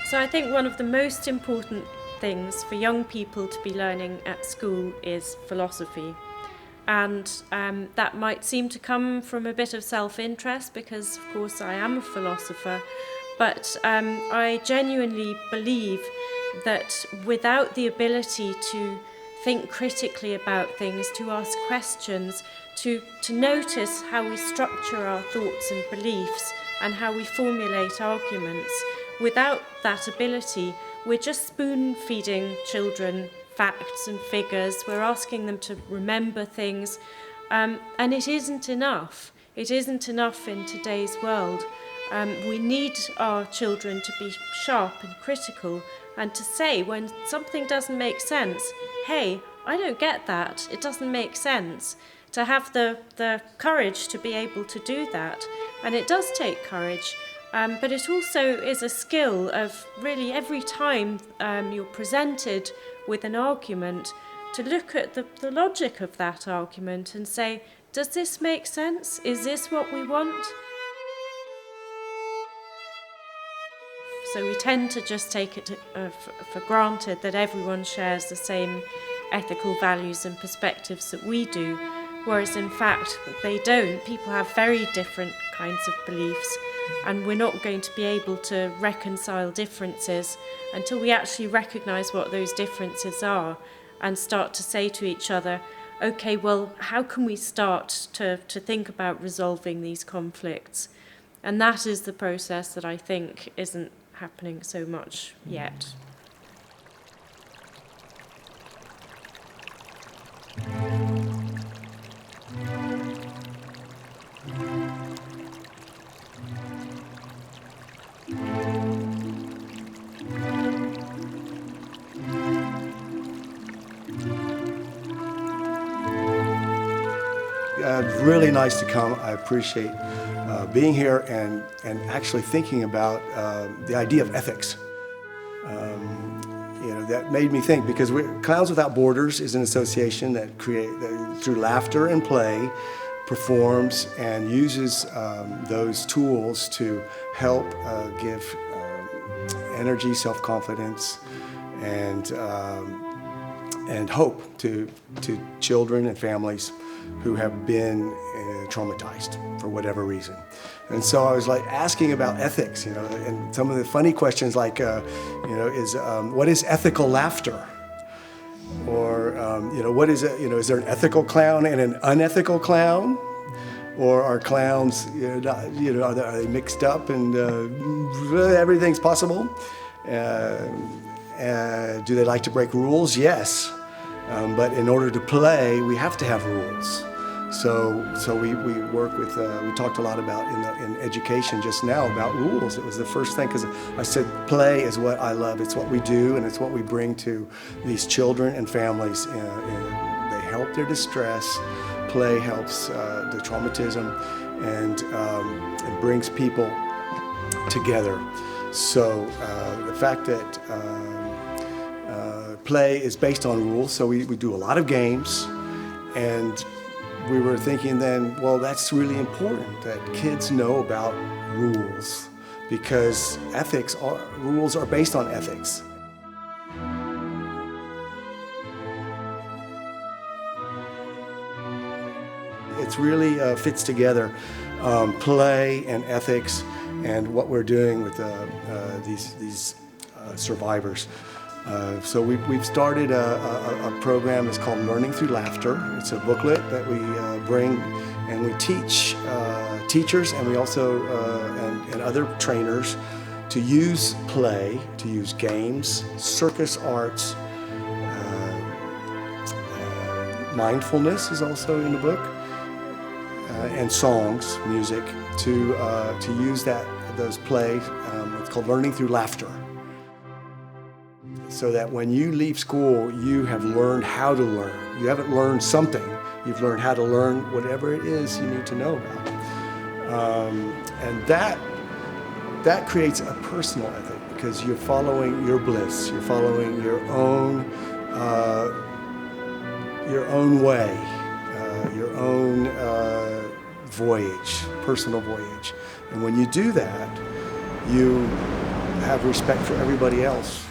So I think one of the most important things for young people to be learning at school is philosophy. And that might seem to come from a bit of self-interest because, of course, I am a philosopher. But I genuinely believe that without the ability to think critically about things, to ask questions, to notice how we structure our thoughts and beliefs and how we formulate arguments, without that ability, we're just spoon-feeding children facts and figures. We're asking them to remember things, and it isn't enough. It isn't enough in today's world. We need our children to be sharp and critical and to say when something doesn't make sense, hey, I don't get that, it doesn't make sense. To have the courage to be able to do that. And it does take courage, but it also is a skill of really every time you're presented with an argument, to look at the logic of that argument and say, does this make sense? Is this what we want? So we tend to just take it for granted that everyone shares the same ethical values and perspectives that we do, whereas in fact they don't. People have very different kinds of beliefs, and we're not going to be able to reconcile differences until we actually recognise what those differences are and start to say to each other, okay, well, how can we start to think about resolving these conflicts? And that is the process that I think isn't happening so much yet. It's really nice to come. I appreciate being here and actually thinking about the idea of ethics. That made me think, because Clowns Without Borders is an association that through laughter and play, performs and uses those tools to help give energy, self-confidence, and hope to children and families who have been traumatized for whatever reason. And so I was like asking about ethics, and some of the funny questions like, what is ethical laughter? Or, what is it, is there an ethical clown and an unethical clown? Or are clowns, are they mixed up and everything's possible? Do they like to break rules? Yes. But in order to play, we have to have rules. So we work with, we talked a lot about in education just now about rules. It was the first thing, because I said play is what I love. It's what we do, and it's what we bring to these children and families. They help their distress. Play helps the traumatism and brings people together. So the fact that play is based on rules, so we do a lot of games, and we were thinking then, well, that's really important that kids know about rules, because rules are based on ethics. It really fits together, play and ethics, and what we're doing with these survivors. So we've started a program that's called Learning Through Laughter. It's a booklet that we bring, and we teach teachers, and we also and other trainers to use play, to use games, circus arts. Mindfulness is also in the book, and songs, music, to use those plays. It's called Learning Through Laughter. So that when you leave school, you have learned how to learn. You haven't learned something. You've learned how to learn whatever it is you need to know about. And that creates a personal ethic, because you're following your bliss. You're following your own way, your own voyage, personal voyage. And when you do that, you have respect for everybody else.